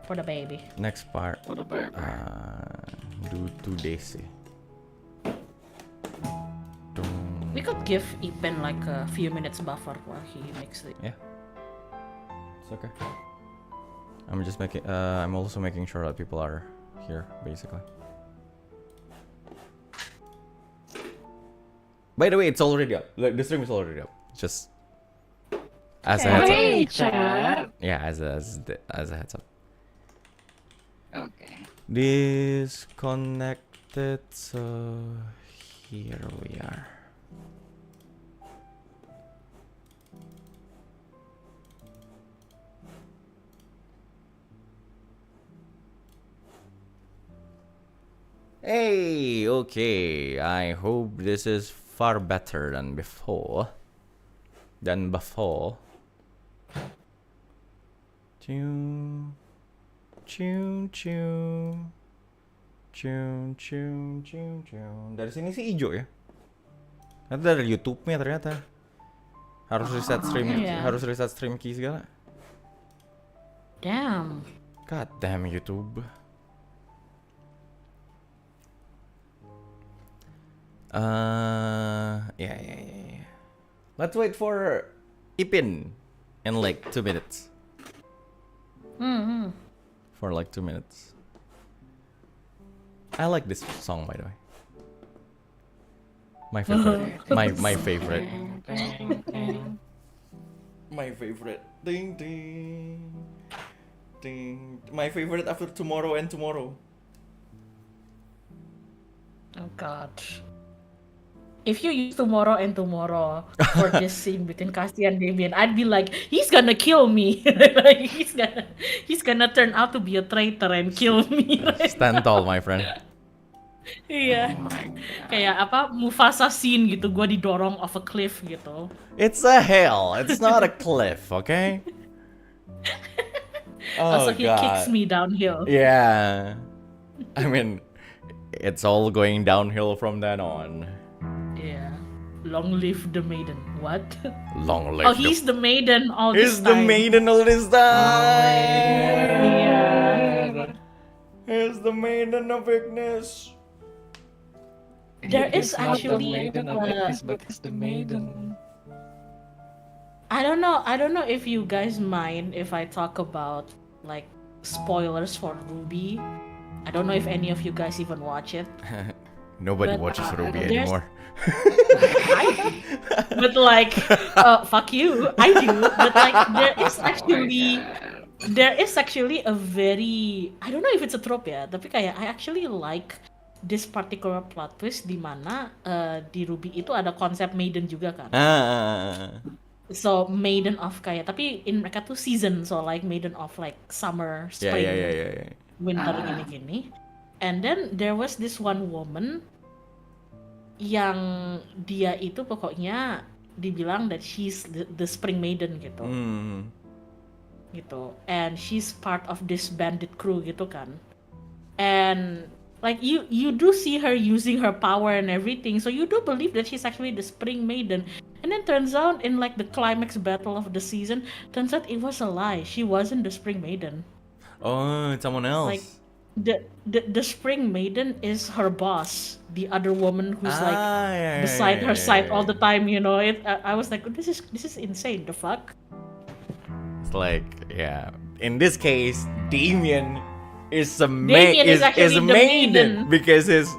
For the baby. Next part. For the baby. Do 2 days sih. We could give Ipen like a few minutes buffer while he makes it. Yeah. It's okay. I'm also making sure that people are here, basically. By the way, it's already up. Like, the stream is already up. Just as a heads up. Hey, chat. Yeah, as a heads up. Okay. Disconnected. So here we are. Hey, okay. I hope this is far better than before. Choo, choo, choo, choo, choo, choo, choo. Dari sini sih hijau ya. Nanti dari YouTube-nya ternyata. Harus reset stream, harus reset stream key segala. Damn. God damn YouTube. Yeah. Let's wait for Ipin in like 2 minutes. For like 2 minutes. I like this song, by the way. My favorite. my favorite. My favorite. Ding ding. Ding. My favorite after tomorrow and tomorrow. Oh god. If you use tomorrow and tomorrow for this scene between Castia and Damien, I'd be like, he's gonna kill me. Like, he's gonna turn out to be a traitor and kill me. Right? Stand tall, my friend. Iya. Kayak apa Mufasa scene gitu, gua didorong off a cliff gitu. It's a hill. It's not a cliff, okay? Also, he kicks me downhill. Yeah. I mean, it's all going downhill from then on. Yeah. Long live the maiden. What? Long live. Oh, he's the maiden all this He's time. the maiden all this time. Yeah. He's the maiden of Ignis. There is actually not the maiden of Ignis, but it's the maiden. I don't know if you guys mind if I talk about like spoilers for Ruby. I don't know if any of you guys even watch it. Nobody watches Ruby anymore. But like, fuck you, I do. But like, there is actually a very, I don't know if it's a trope ya, tapi kayak I actually like this particular plot twist di mana di Ruby itu ada konsep maiden juga kan. So maiden of kayak, tapi in mereka tuh season, so like maiden of like summer, spring, winter gini-gini. And then there was this one woman yang dia itu pokoknya dibilang that she's the spring maiden gitu. Gitu. And she's part of this bandit crew gitu kan. And like you do see her using her power and everything, so you do believe that she's actually the spring maiden. And then turns out in like the climax battle of the season, turns out it was a lie. She wasn't the spring maiden. Oh, it's someone else. Like the spring maiden is her boss, the other woman who's beside her side all the time. You know, I was like, this is insane. The fuck. It's like, yeah. In this case, Damien is a maiden because it's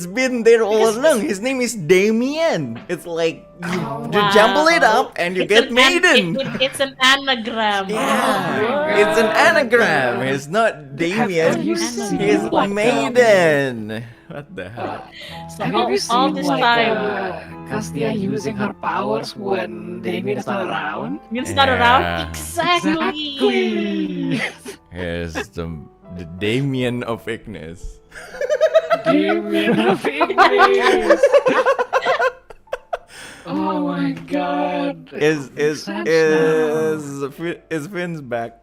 been there all along. His name is Damien. It's like you jumble it up and you get maiden. It's an anagram. Yeah, it's an anagram. It's not Damien. He's maiden. What the hell? So all this time, Castia using her powers when Damien is not around. Exactly. Here's the Damien of Ignis. Dimmidium of Ignis. Oh my god. Is VinZ back?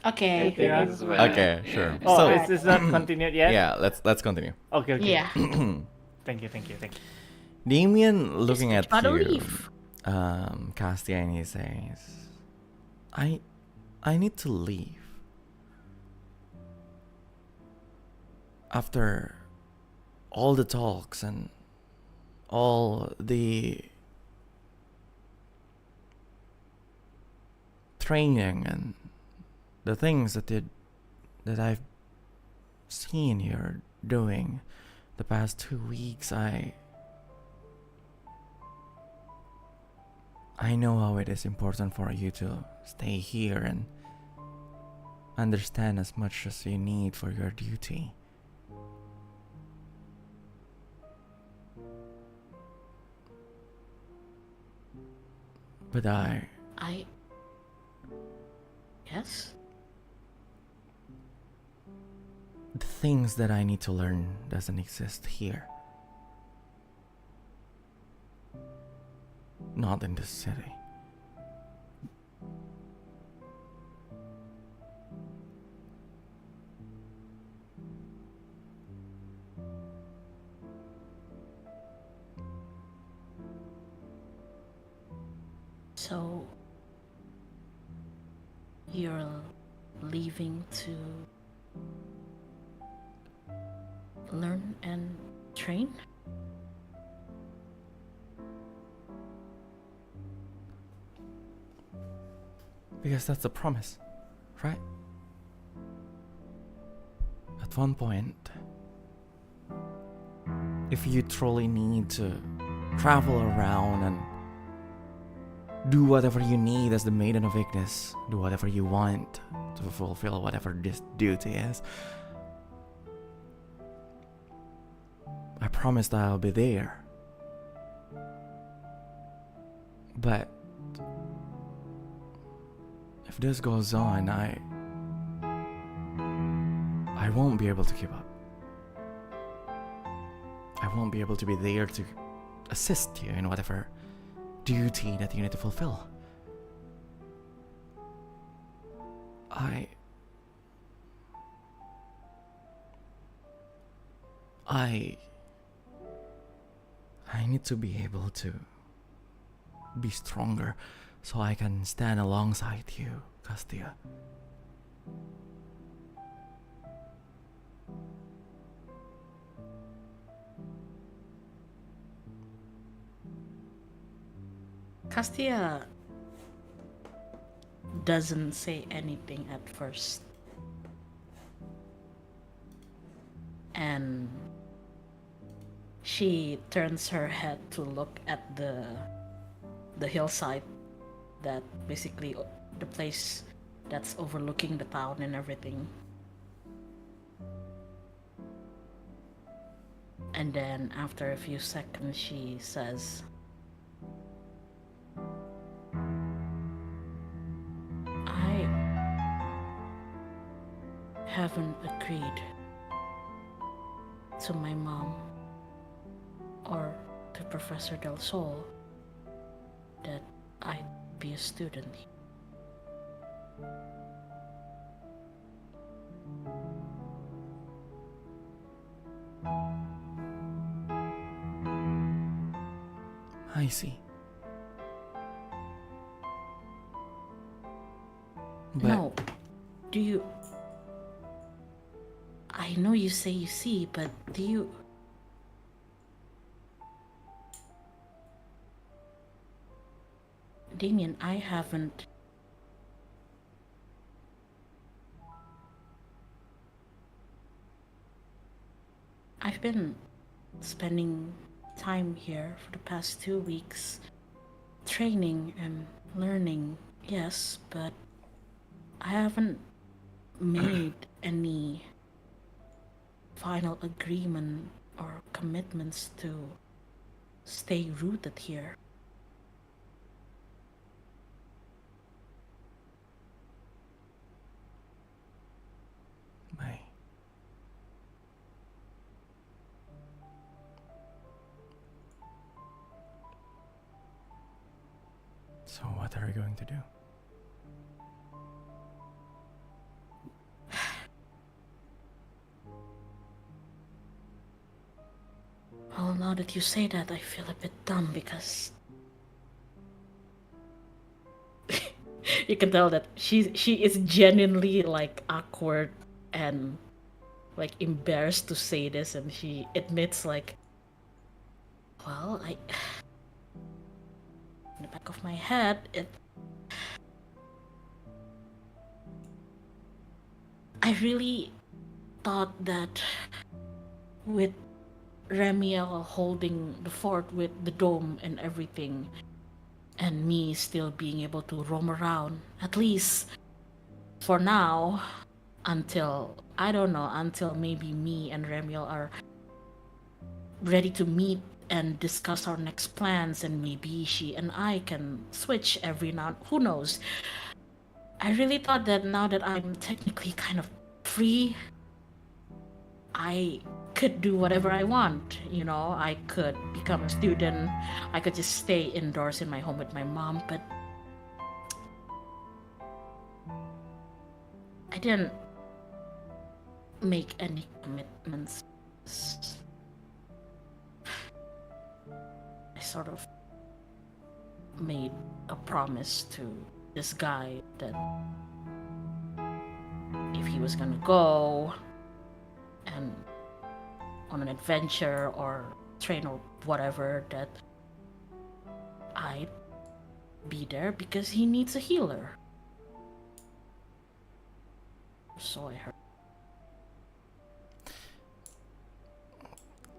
Okay. Okay, sure. Oh, So it's not continued yet? yeah, let's continue. Okay. Yeah. Thank you. Damien looking at Gotta you, leave. Castia, and he says, I need to leave. After all the talks and all the training and the things that I've seen you're doing the past 2 weeks, I know how it is important for you to stay here and understand as much as you need for your duty. But Yes? the things that I need to learn doesn't exist here. Not in this city. So you're leaving to learn and train? Because that's the promise, right? At one point, if you truly need to travel around and do whatever you need as the Maiden of Ignis, do whatever you want to fulfill whatever this duty is, I promise that I'll be there. But if this goes on, I won't be able to keep up. I won't be able to be there to assist you in whatever duty that you need to fulfill. I need to be able to be stronger so I can stand alongside you, Castia. Castia doesn't say anything at first. And she turns her head to look at the hillside, that basically the place that's overlooking the town and everything. And then after a few seconds she says, I haven't agreed to my mom or to Professor Del Sol that I'd be a student. I see. But No, do you... I know you say you see, but do you... Damien, I haven't... I've been spending time here for the past 2 weeks, training and learning, yes, but I haven't made any final agreement or commitments to stay rooted here. May. So what are you going to do? Well, now that you say that, I feel a bit dumb because You can tell that she is genuinely like awkward and like embarrassed to say this, and she admits like, well, in the back of my head, I really thought that with Remiel holding the fort with the dome and everything, and me still being able to roam around, at least for now, until, I don't know, until maybe me and Remiel are ready to meet and discuss our next plans, and maybe she and I can switch every now, who knows. I really thought that now that I'm technically kind of free, I could do whatever I want, I could become a student, I could just stay indoors in my home with my mom, but I didn't make any commitments. I sort of made a promise to this guy that if he was gonna go and on an adventure or train or whatever, that I'd be there because he needs a healer. So I heard.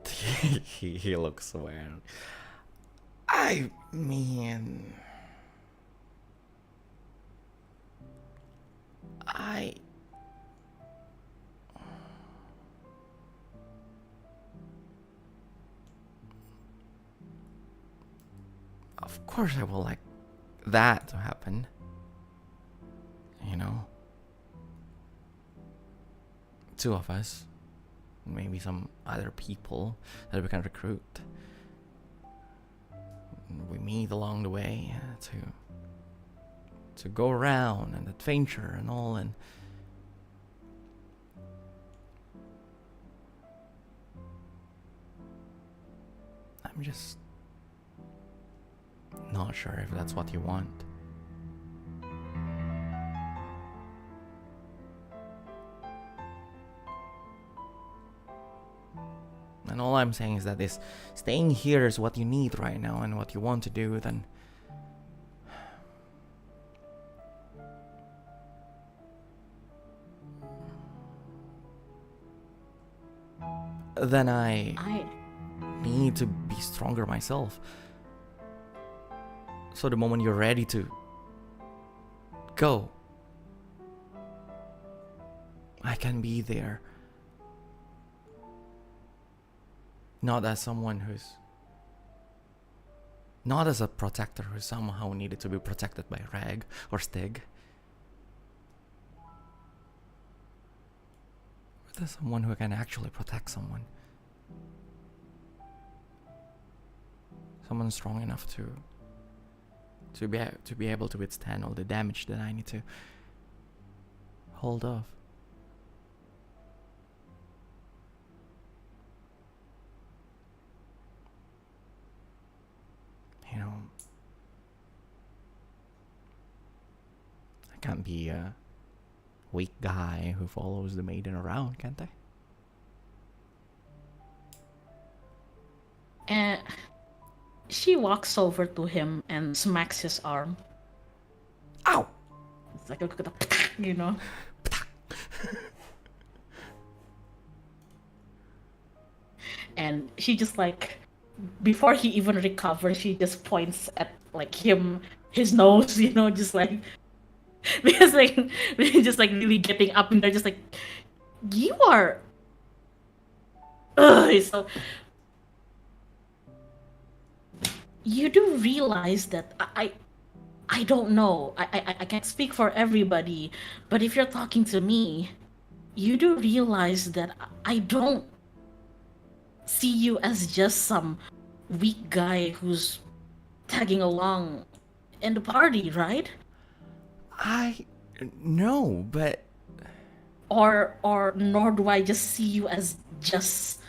he looks weird. I mean, of course I will like that to happen. Two of us, maybe some other people that we can recruit. We meet along the way to go around and adventure and all, and I'm just not sure if that's what you want. And all I'm saying is that this staying here is what you need right now and what you want to do, then I need to be stronger myself. So the moment you're ready to go, I can be there. Not as someone not as a protector who somehow needed to be protected by Regg or Stygg, but as someone who can actually protect someone. Someone strong enough to be able to withstand all the damage that I need to hold off. I can't be a weak guy who follows the maiden around, can't I? And she walks over to him and smacks his arm. Ow! It's like a And she just like, before he even recovers, she just points at like his nose, just like, because like just like really getting up and they're just like, you are so you do realize that I don't know, I can't speak for everybody, but if you're talking to me, you do realize that I don't see you as just some weak guy who's tagging along in the party, right? No, but or nor do I just see you as just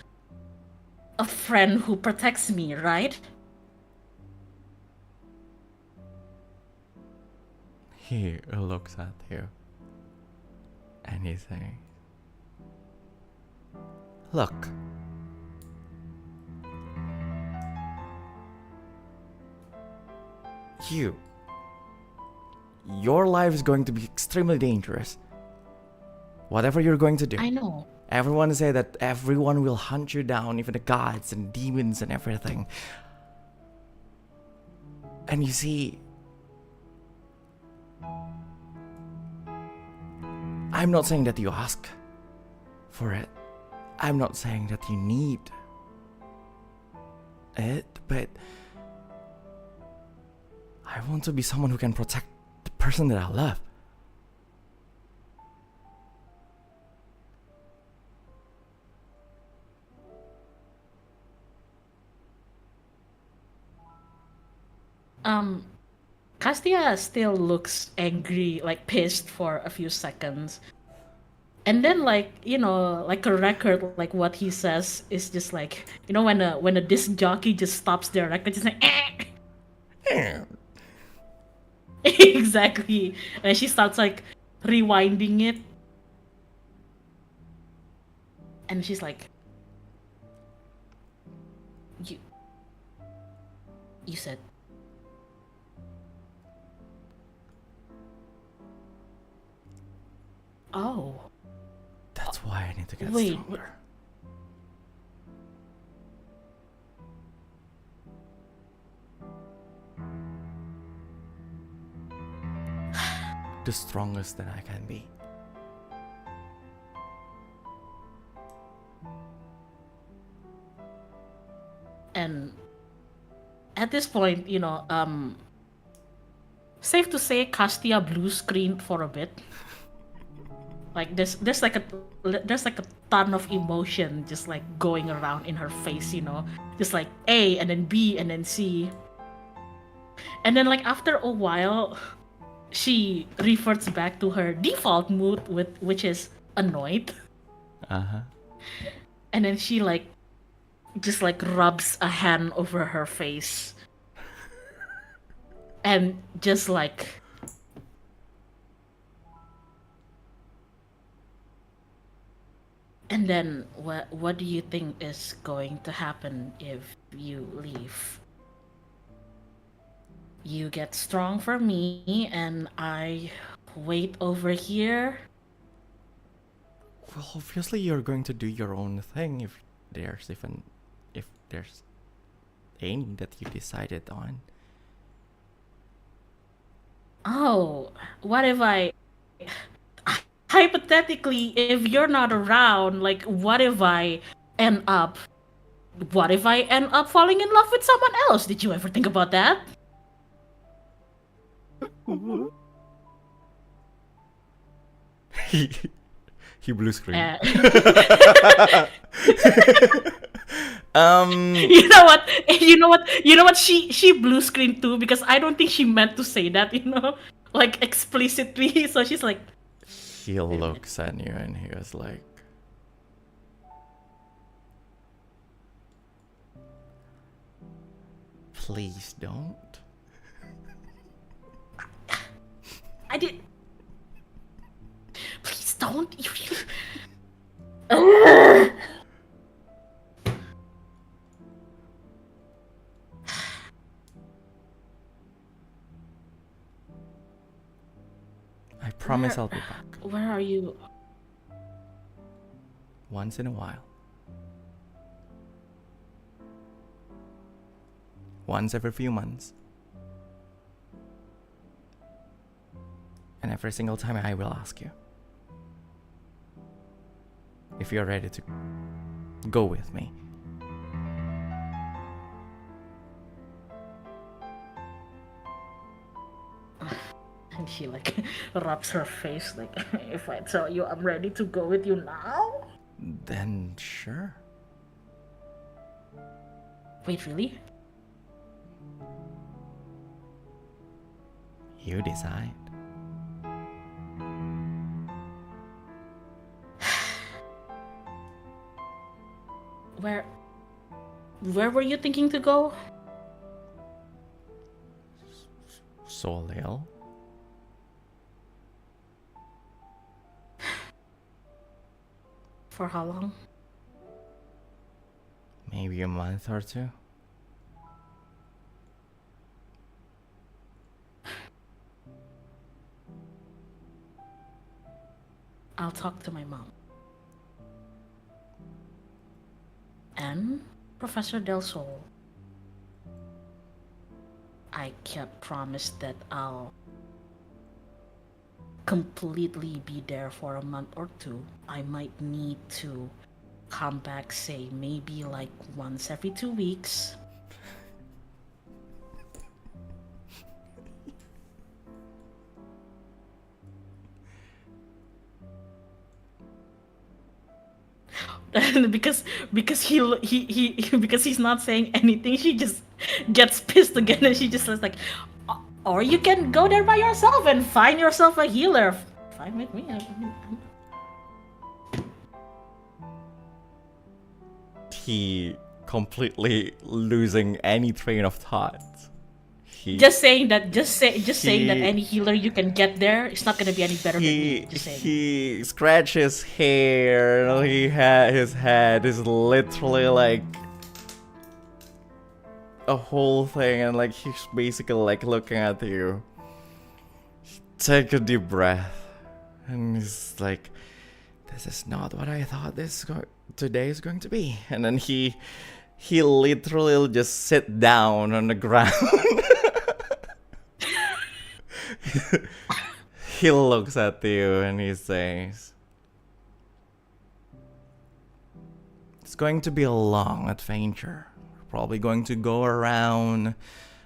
a friend who protects me, right? He looks at you and he says, "Look, your life is going to be extremely dangerous. Whatever you're going to do. I know. Everyone say that everyone will hunt you down, even the gods and demons and everything. And you see, I'm not saying that you ask for it. I'm not saying that you need it, but I want to be someone who can protect the person that I love. Castia still looks angry, like pissed for a few seconds. And then, like, you know, like a record, like what he says is just like, you know, when a disc jockey just stops their record, just like, eh. Exactly. And she starts like rewinding it. And she's like, you said, oh. That's why I need to get Wait. stronger. The strongest that I can be. And at this point, you know, safe to say Castia blue screened for a bit. Like there's like a ton of emotion just like going around in her face, you know, just like A and then B and then C, and then like after a while, she reverts back to her default mood, which is annoyed. And then she like just like rubs a hand over her face, and just like. And then, what do you think is going to happen if you leave? You get strong for me, and I wait over here? Well, obviously you're going to do your own thing if there's any that you decided on. Oh, what if I... Hypothetically, if you're not around, like, what if I end up falling in love with someone else? Did you ever think about that? He blue screen. You know what? You know what? She blue screen too, because I don't think she meant to say that, you know, like explicitly. So she's like. He looks at you and he was like, "Please don't." I did. Please don't. I promise I'll be back. Where are you? Once in a while. Once every few months. And every single time I will ask you if you're ready to go with me. And she like rubs her face like, if I tell you I'm ready to go with you now? Then sure. Wait, really? You decide. Where were you thinking to go? Solil. For how long? Maybe a month or two. I'll talk to my mom. And Professor Del Sol. I can't promise that I'll completely be there for a month or two. I might need to come back, say, maybe like once every 2 weeks. because because he's not saying anything, she just gets pissed again, and she just says like, or you can go there by yourself and find yourself a healer. Fine with me. He completely losing any train of thought. Just saying that any healer you can get there, it's not gonna be any better than me. Just saying. He scratched his hair. He had his head is literally like a whole thing, and like he's basically like looking at you. Take a deep breath, and he's like, "This is not what I thought today is going to be." And then he literally just sit down on the ground. He looks at you and he says, "It's going to be a long adventure. We're probably going to go around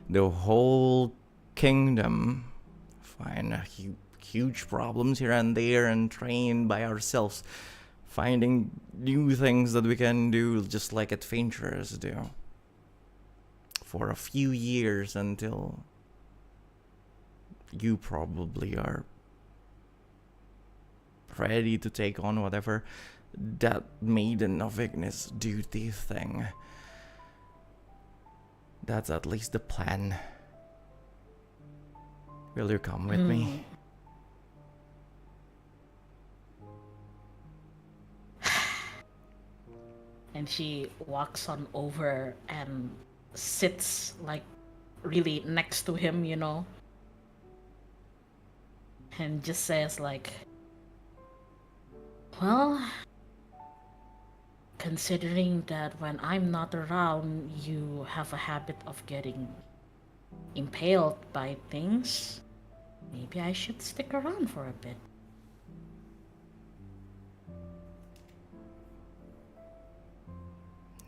the whole kingdom, find huge problems here and there, and train by ourselves, finding new things that we can do just like adventurers do, for a few years until you probably are ready to take on whatever that Maiden of Ignis duty thing. That's at least the plan. Will you come with me?" And she walks on over and sits like really next to him, you know, and just says like, "Well, considering that when I'm not around, you have a habit of getting impaled by things, maybe I should stick around for a bit."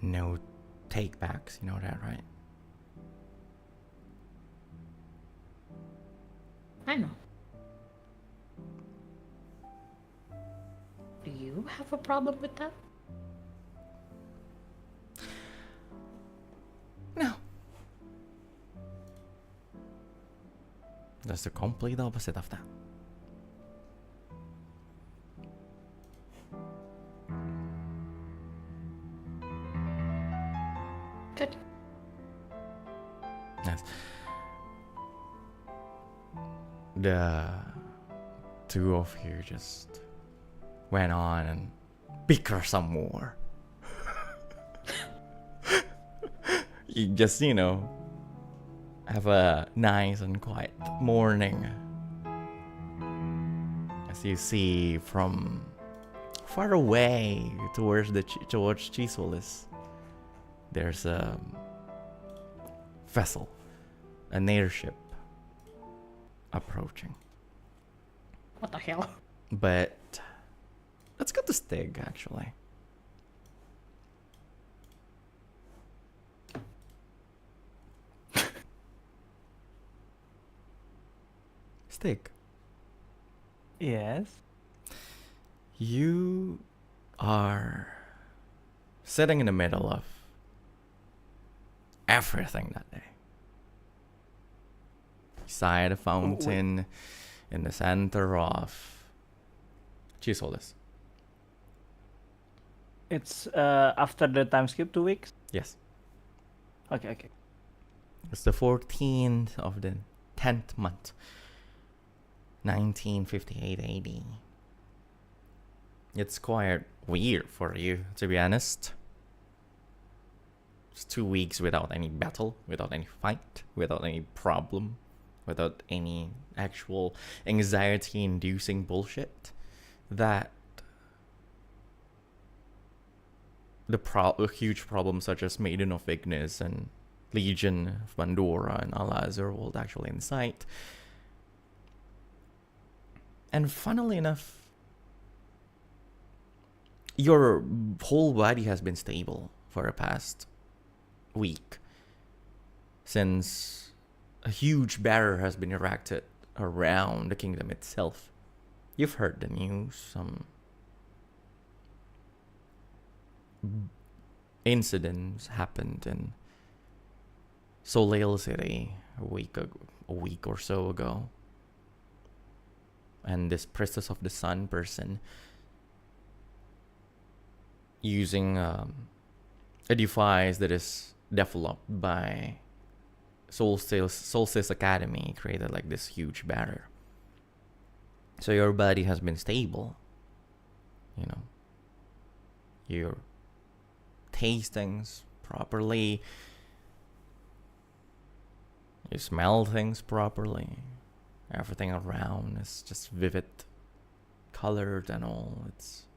No take-backs, you know that, right? I know. Do you have a problem with that? No. That's the complete opposite of that. Good. Yes. The two of you just went on and bicker some more. You just, have a nice and quiet morning. As you see from far away towards Chisolis, there's a vessel, an airship approaching. What the hell? But let's go to Stygg, actually. Stygg. Yes. You are sitting in the middle of everything that day. Beside a fountain in the center of Chisolis. It's after the time skip 2 weeks? Yes. Okay. It's the 14th of the 10th month, 1958 AD. It's quiet weird for you, to be honest. It's 2 weeks without any battle, without any fight, without any problem, without any actual anxiety-inducing bullshit. That huge problems such as Maiden of Ignis and Legion of Pandora and Al-Azur will actually incite. And funnily enough, your whole body has been stable for the past week, since a huge barrier has been erected around the kingdom itself. You've heard the news, some incidents happened in Soleil City a week or so ago. And this Priestess of the Sun person, using a device that is developed by Solstice Academy, created like this huge barrier. So your body has been stable. You know, you taste things properly, you smell things properly, everything around is just vivid colored and all. It's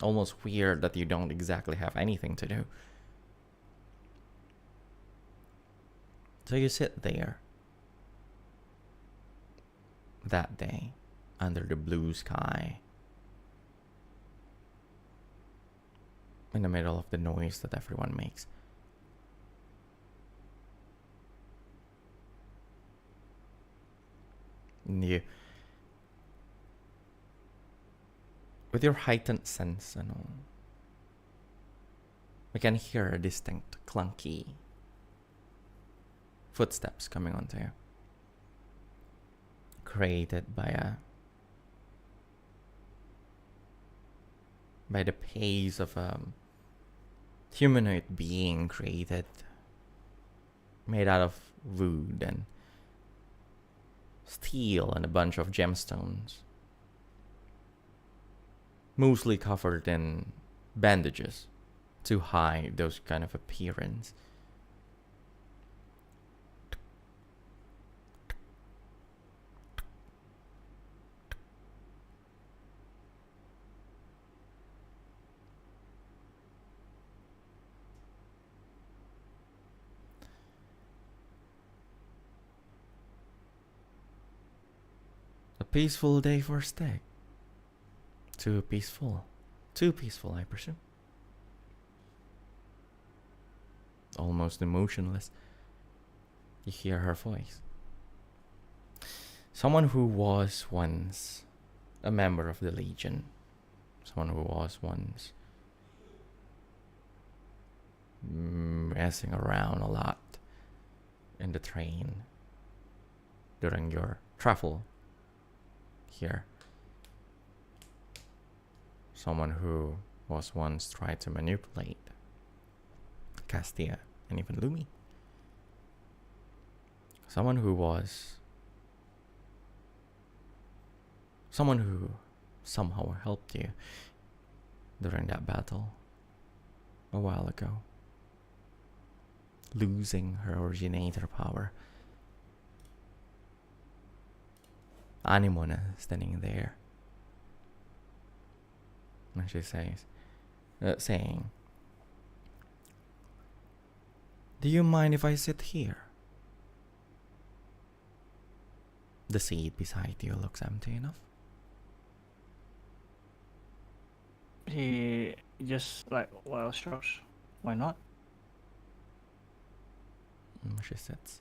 almost weird that you don't exactly have anything to do. So you sit there that day under the blue sky, in the middle of the noise that everyone makes. And you, with your heightened sense and all, we can hear a distinct clunky footsteps coming onto you, created by the pace of a humanoid being created, made out of wood and steel and a bunch of gemstones, mostly covered in bandages to hide those kind of appearance. A peaceful day for Stygg. Too peaceful, I presume. Almost emotionless. You hear her voice. Someone who was once a member of the Legion. Someone who was once messing around a lot in the train during your travel here. Someone who was once tried to manipulate Castia and even Lumi. Someone who somehow helped you during that battle a while ago, losing her originator power. Anemona standing there, and she says, saying, "Do you mind if I sit here? The seat beside you looks empty enough." He just like, well, sure, why not? She sits.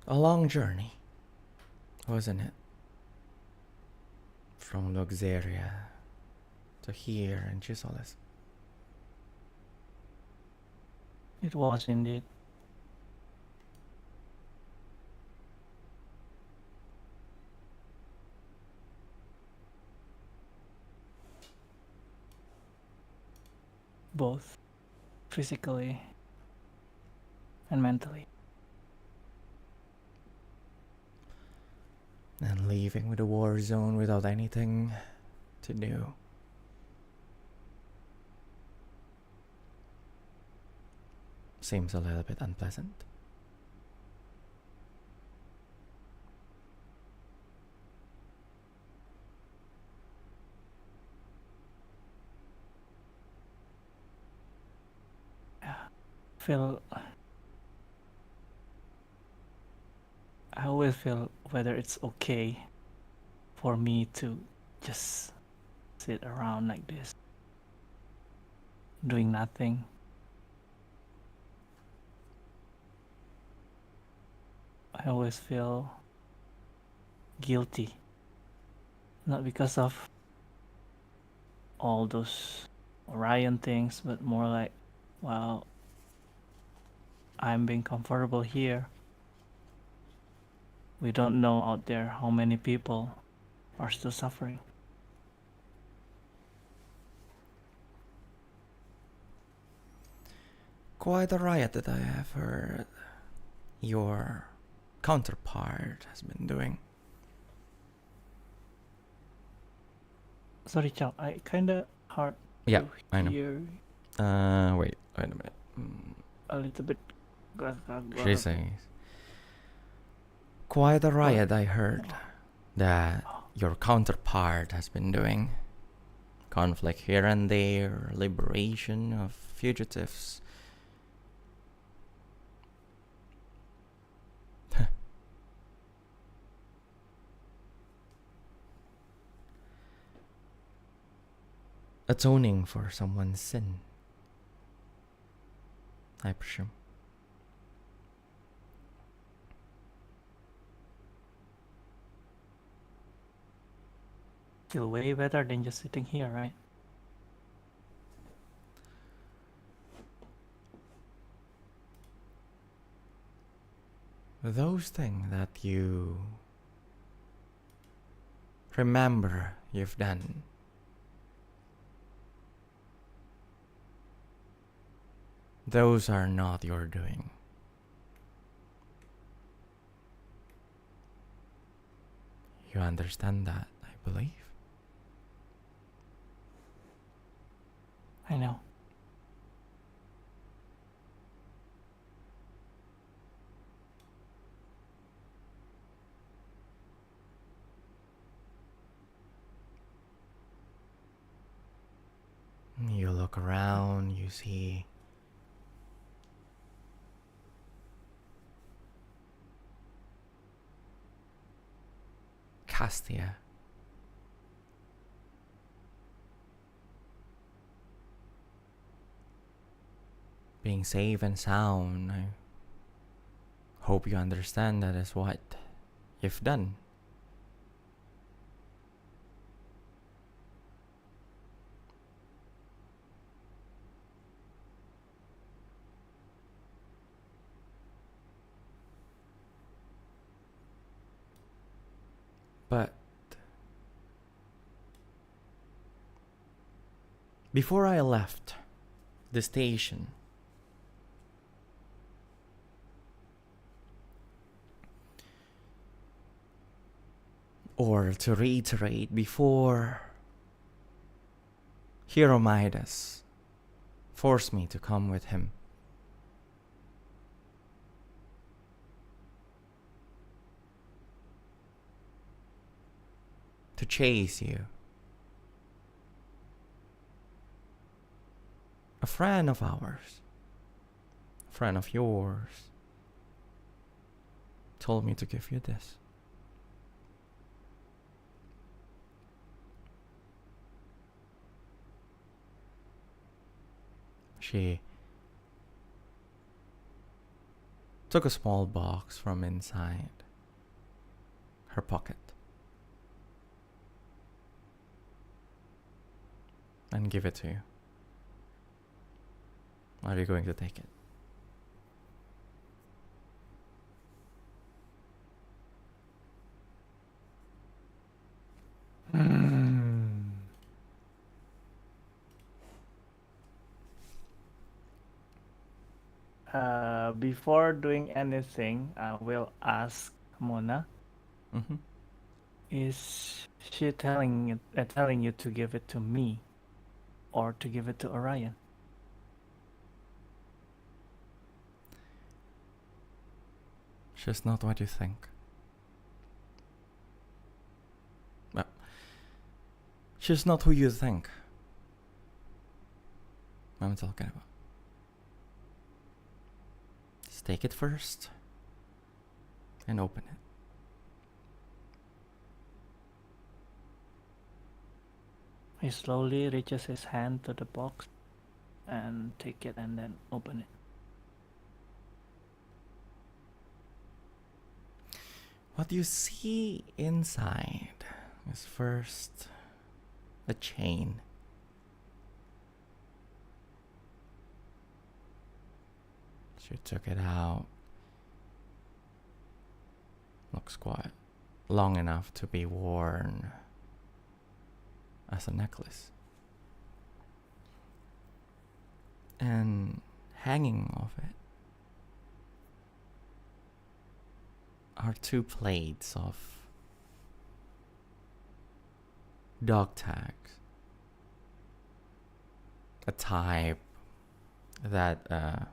A long journey, wasn't it? From Luxeria to here in Chisolis. It was indeed. both physically and mentally. And leaving with a war zone without anything to do. Seems a little bit unpleasant. I always feel whether it's okay for me to just sit around like this, doing nothing. I always feel guilty, not because of all those Orion things, but more like, well, I'm being comfortable here. We don't know out there how many people are still suffering. Quite a riot that I have heard your counterpart has been doing. Sorry, Chow, I kinda hard Yeah, to I know. hear Wait a minute. a little bit. She says, quite a riot I heard that your counterpart has been doing. Conflict here and there, liberation of fugitives. Atoning for someone's sin, I presume. Still way better than just sitting here, right? Those things that you remember you've done, those are not your doing. You understand that, I believe? I know. You look around, you see Castia. Being safe and sound. I hope you understand that is what you've done. But before I left the station, or to reiterate, before Hero Midas forced me to come with him, to chase you, a friend of ours, a friend of yours, told me to give you this. She took a small box from inside her pocket and give it to you. Are you going to take it? before doing anything, I will ask Mona. Mm-hmm. Is she telling you to give it to me, or to give it to Orion? She's not what you think. Well, she's not who you think. I'm talking about. Just take it first and open it. He slowly reaches his hand to the box and take it and then open it. What you see inside is first a chain. She took it out. Looks quite long enough to be worn as a necklace. And hanging off it are 2 plates of dog tags. A type that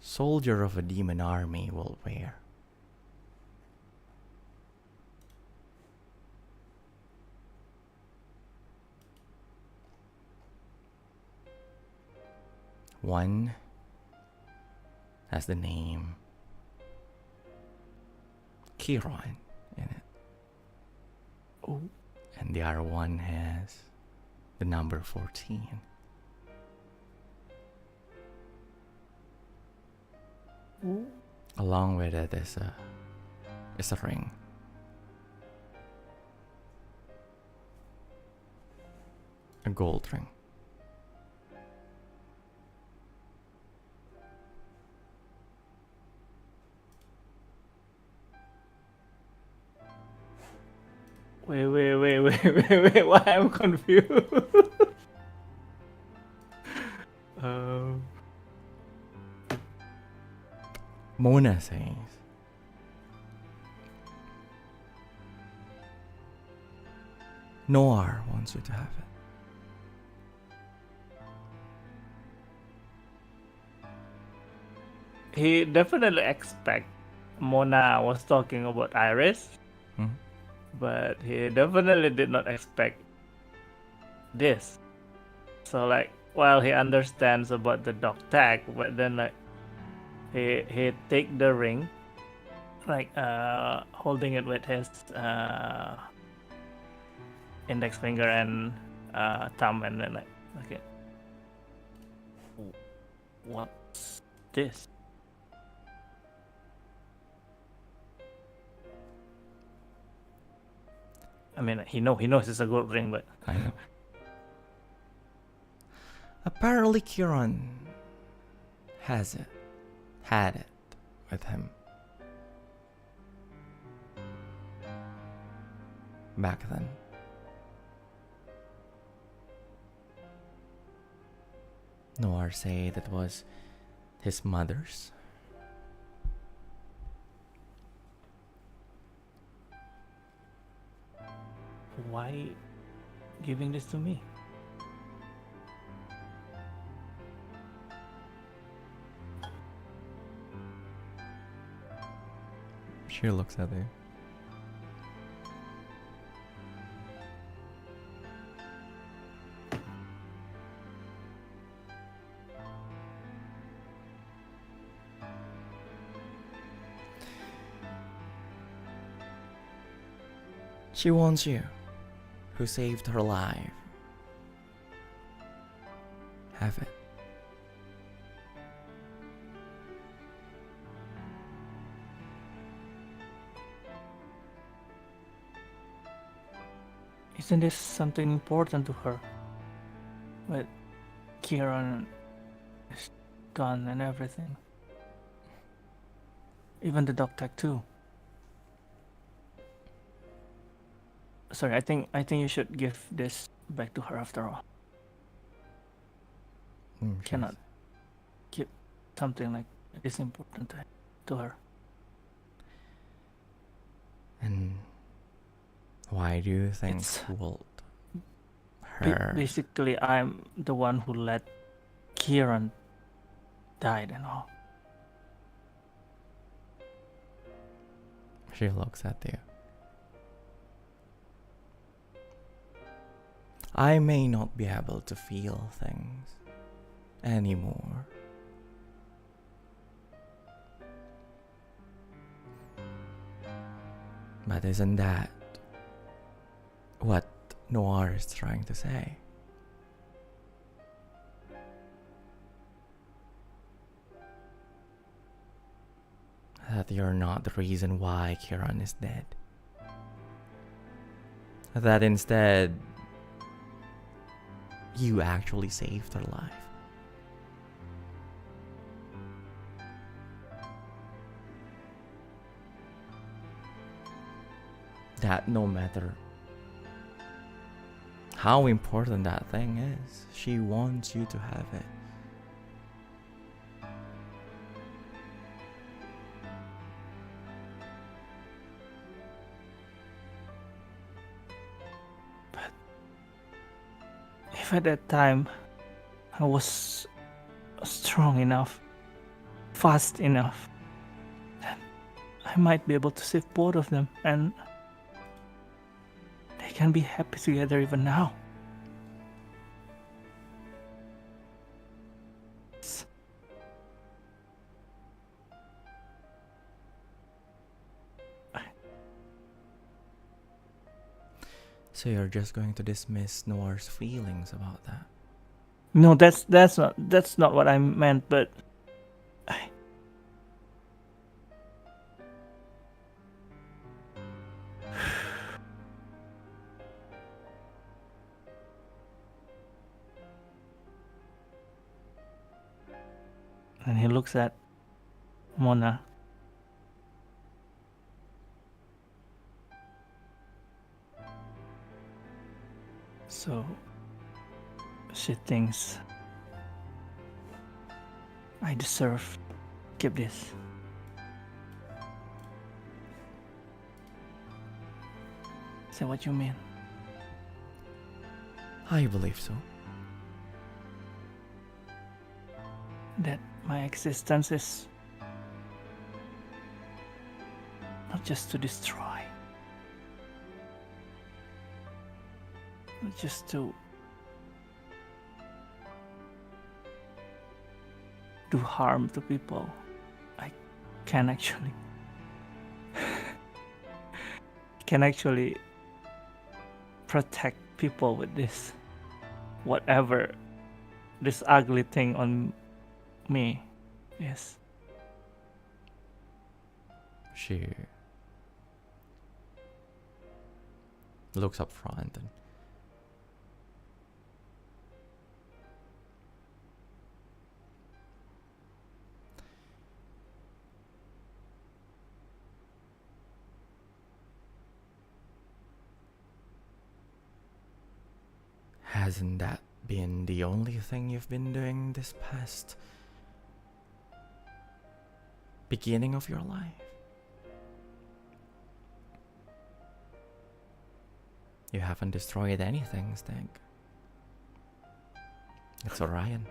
soldier of a demon army will wear. One has the name Chiron in it. Oh. And the other one has the number 14. Ooh. Along with it is a ring. A gold ring. Wait, why I'm confused? Mona says, Noir wants you to have it. He definitely expect Mona was talking about Iris, but he definitely did not expect this. So like, while he understands about the dog tag, but then like he take the ring, like holding it with his index finger and thumb, and then like, okay, what's this? I mean, he knows it's a gold ring, but I know. Apparently Chiron had it with him back then. Noir said it was his mother's. Why giving this to me? She looks at you. She wants you, who saved her life. Have it. Isn't this something important to her? With Kieran is gone and everything. Even the dog tag too. Sorry, I think you should give this back to her after all. something like this important to her. And why do you think told her? Basically, I'm the one who let Kieran died and all. She looks at you. I may not be able to feel things anymore. But isn't that what Noir is trying to say? That you're not the reason why Kieran is dead. That instead, you actually saved her life. That no matter how important that thing is, she wants you to have it. But if at that time I was strong enough, fast enough, then I might be able to save both of them, and they can be happy together even now. So you're just going to dismiss Noir's feelings about that? No, that's not what I meant, but and he looks at Mona. So she thinks I deserve to keep this. Is that what you mean? I believe so. That my existence is not just to destroy, not just to do harm to people. I can actually protect people with this, whatever this ugly thing on me is. She looks up front and hasn't that been the only thing you've been doing this past beginning of your life? You haven't destroyed anything, Stygg. It's Orion.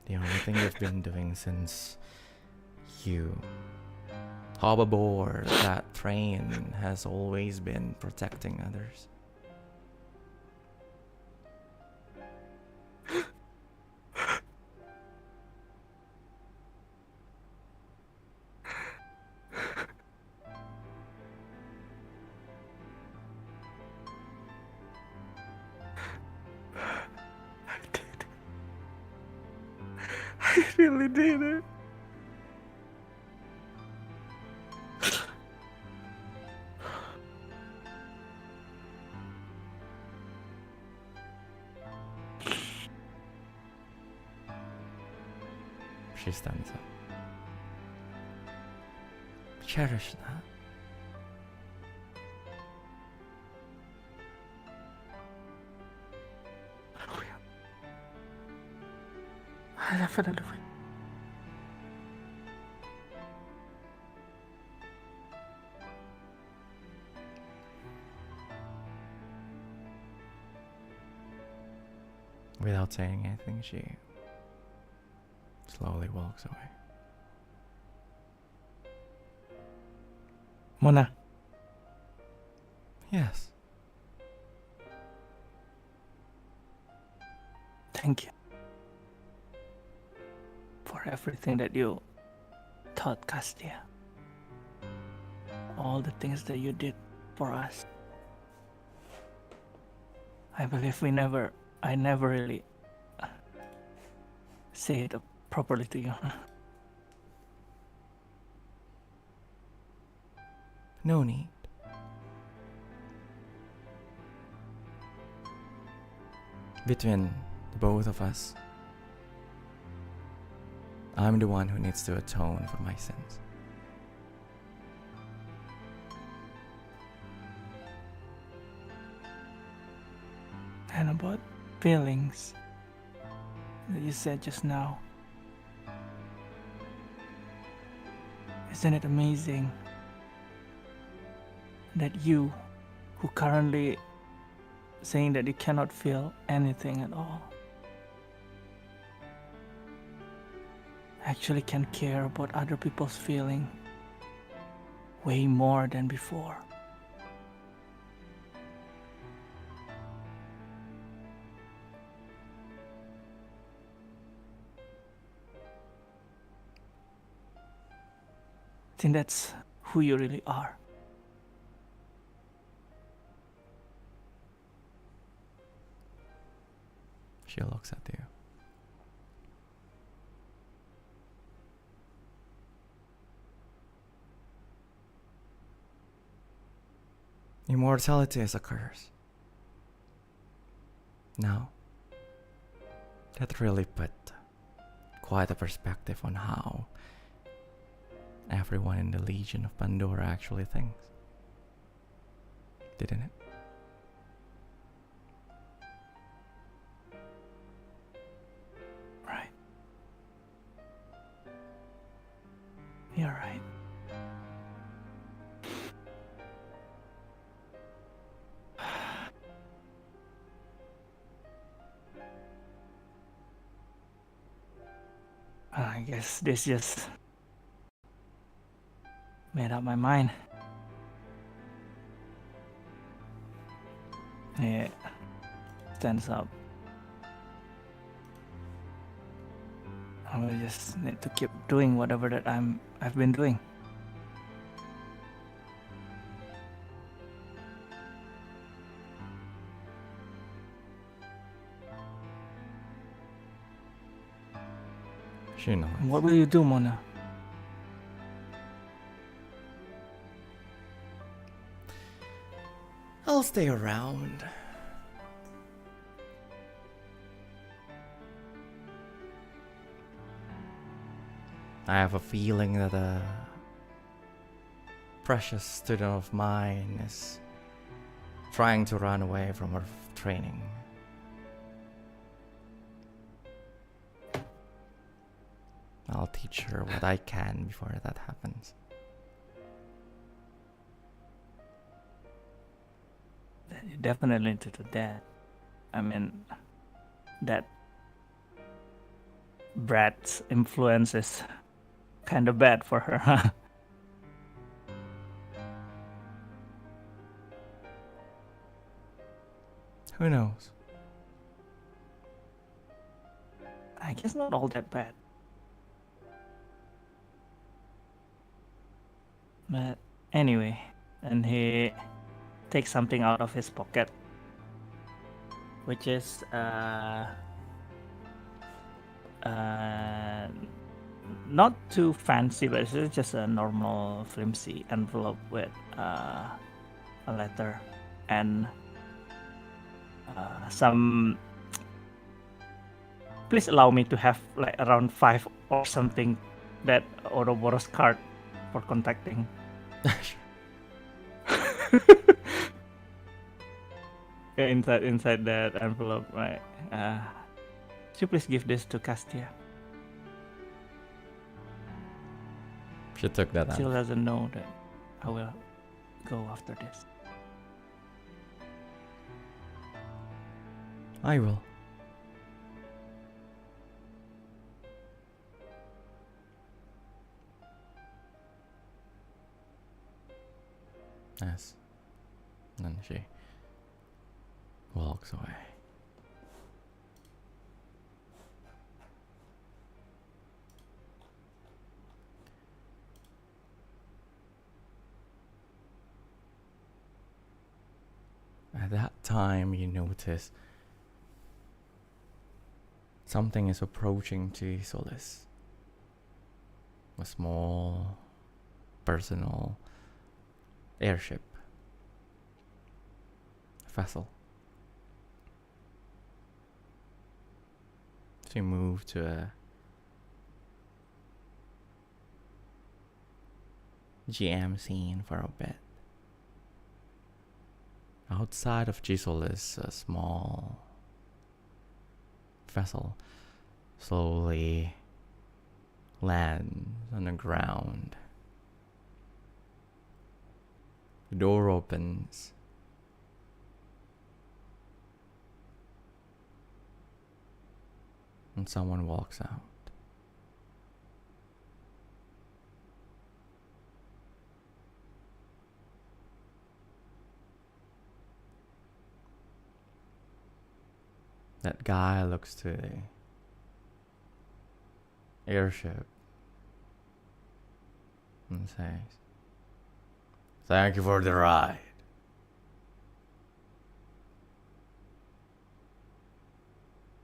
The only thing you've been doing since you hop aboard that train has always been protecting others. I really did it. She stands up. Cherish that. Definitely. Without saying anything, she slowly walks away. Mona. Yes. Thank you for everything that you taught Castia. All the things that you did for us. I believe I never really say it properly to you. No need. Between the both of us, I'm the one who needs to atone for my sins. And about feelings that you said just now. Isn't it amazing that you, who currently saying that you cannot feel anything at all, actually can care about other people's feeling way more than before? I think that's who you really are. She looks at you. Immortality is a curse. Now, that really put quite a perspective on how everyone in the Legion of Pandora actually thinks. Didn't it? Right. You're right. I guess this just made up my mind. He stands up. I will just need to keep doing whatever that I've been doing. She knows. What will you do, Mona? I'll stay around. I have a feeling that a precious student of mine is trying to run away from her training. I'll teach her what I can before that happens. You definitely need to do that. I mean, that brat's influence is kind of bad for her, huh? Who knows? I guess not all that bad. But anyway, and he takes something out of his pocket, which is not too fancy, but it's just a normal flimsy envelope with a letter and some. Please allow me to have like around 5 or something that Ouroboros card for contacting. Inside that envelope, right? Could you please give this to Castia? She took that Still out. doesn't know that I will go after this. I will. Yes. Then she walks away. At that time, you notice something is approaching to Solis. A small, personal airship. Vessel. She moved to a GM scene for a bit. Outside of Gisolis, a small vessel slowly lands on the ground. The door opens. And someone walks out. That guy looks to the airship and says, "Thank you for the ride.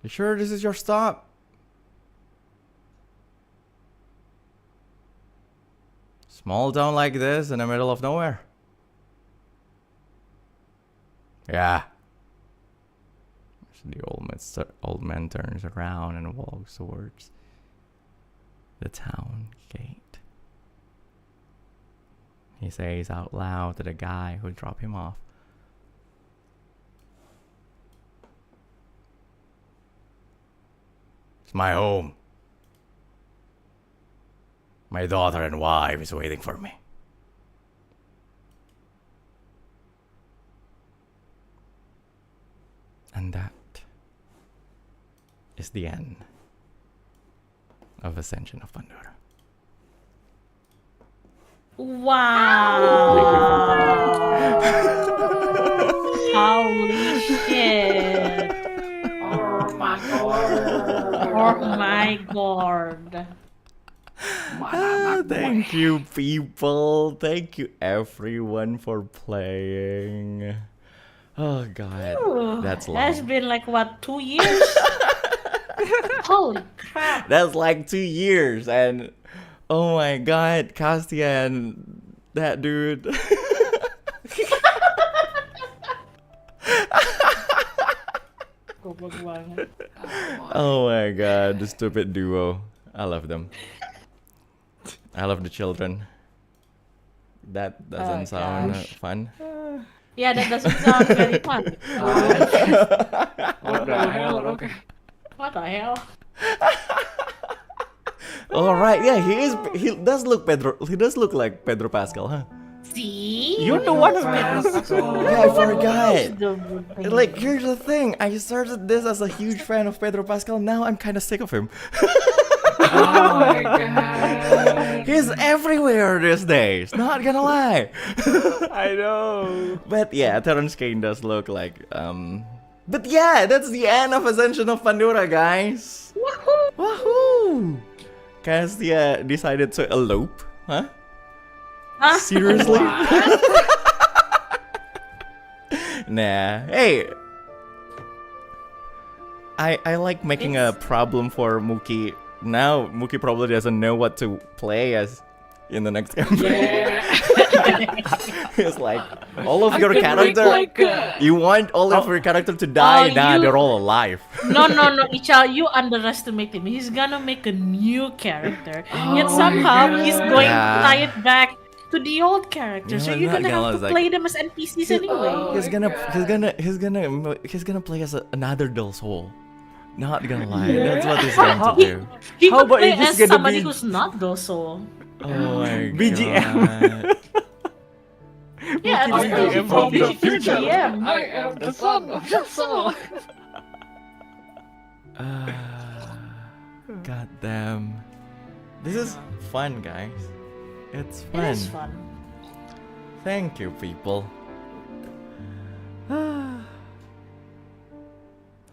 You sure this is your stop?" Small town like this in the middle of nowhere. Yeah. The old man turns around and walks towards the town gate. He says out loud to the guy who dropped him off, "It's my home. My daughter and wife is waiting for me." And that is the end of Ascension of Pandora. Wow! Holy shit! Oh my god. Oh my god! Thank you, people. Thank you, everyone, for playing. Oh god, that's long. That's been like what, 2 years? Holy crap! That's like 2 years, and oh my god, Castia and that dude. Goblok banget. Oh my god, the stupid duo. I love them. I love the children. That doesn't sound fun. Yeah, that doesn't sound very fun. What the hell? Okay. What the hell? All right, yeah, he does look like Pedro Pascal, huh? See? You know what? Yeah, I forgot. The Like, here's the thing. I started this as a huge fan of Pedro Pascal. Now I'm kind of sick of him. Oh my god. He's everywhere these days. Not gonna lie. I know. But yeah, Terrence Kane does look like But yeah, that's the end of Ascension of Pandora, guys. Woohoo! Woohoo! Castia decided to elope, huh? Huh? Seriously? Nah. Hey. I like making a problem for Muukyu. Now Muukyu probably doesn't know what to play as in the next campaign. It's like all of your character. You want all of your character to die? Nah, they're all alive. No, Ical, you underestimate him. He's gonna make a new character. Yet somehow he's going to tie it back to the old character. So you're gonna have to play them as NPCs anyway. He's gonna play as another dull soul. Not gonna lie, that's what he's going to do. He How could about play you just as gonna somebody be- who's not Doso. Oh my BGM. god. Yeah, I am from the future. BGM. I am the son of the soul. God damn. This is fun, guys. It's fun. It is fun. Thank you, people.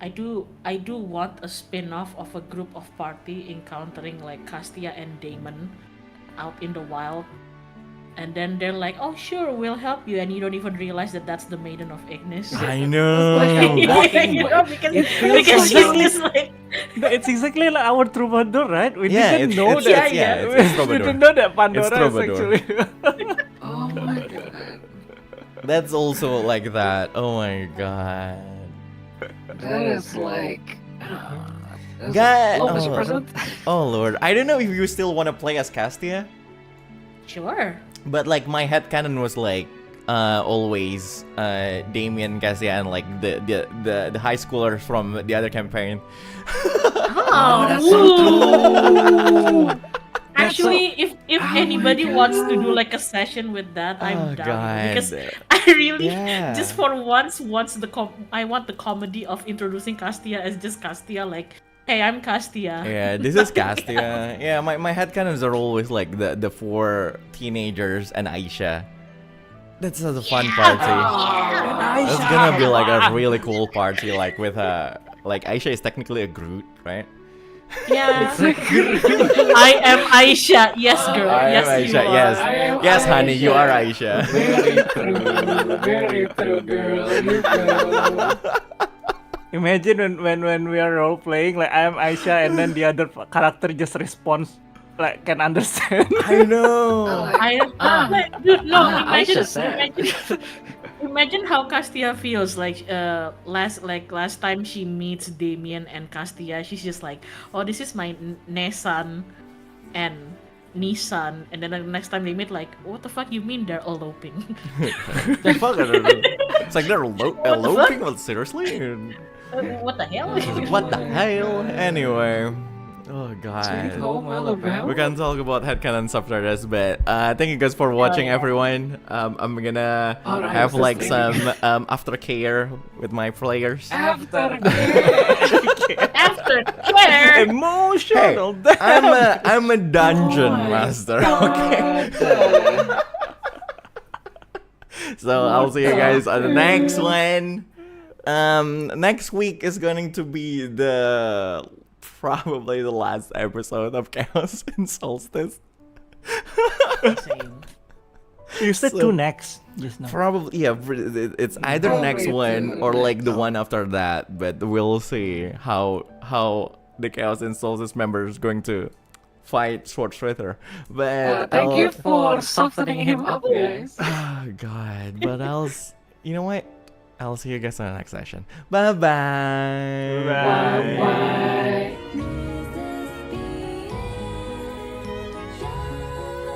I do want a spin-off of a group of party encountering like Castia and Damon out in the wild. And then they're like, oh sure, we'll help you, and you don't even realize that that's the Maiden of Ignis. I know. Because she's just like... It's exactly like our troubadour, right? We Yeah, didn't it's- know it's- that. yeah, it's we troubadour. didn't know that Pandora is troubadour. actually. Oh my god. That's also like that. Oh my god. That is like. God. Oh, Mr. President. Oh lord. I don't know if you still want to play as Castia, Sure. but like my headcanon was like always Damien, Cassia, and like the high schoolers from the other campaign. Oh, that's so true. Actually, if Oh anybody my wants to do God. like a session with that, I'm Oh down. god. Because I really Yeah. just for once I want the comedy of introducing Castia as just Castia, like, hey, I'm Castia. Yeah, this is Castia. Yeah, my headcanons are always like the four teenagers and Aisha. That's a fun party. That's gonna be like a really cool party, like with like Aisha is technically a Groot, right? Yeah. I am Aisha. Yes, girl. I am Yes, Aisha. you Yes, are. yes, honey, you are Aisha. Very true, girl. You go. Imagine when we are role playing, like I am Aisha, and then the other character just responds, like can understand. I know. Dude, no. Aisha said. Imagine how Castia feels like last time she meets Damien and Castia, she's just like, oh, this is my Nesan and Nissan, and then the next time they meet, like, what the fuck you mean they're eloping? The fuck? It's like they're eloping, but seriously? What the hell? What the hell? Anyway. Oh Sweet god. home Alabama. We can talk about headcanon after this, but thank you guys for watching, everyone. I'm gonna Alright, have this like thing. some aftercare with my players. After Aftercare. Emotional. I'm a dungeon master. Okay. So I'll see you guys on the next one. Next week is going to be probably the last episode of Chaos in Solstice. Same. You said So- two next just now. Probably, yeah. It's either next one or like the one after that. But we'll see how the Chaos in Solstice member is going to fight Sword Strider. But thank you for softening him up, guys. Oh god. But you know what? I'll see you guys on the next session. Bye bye. Bye. Bye.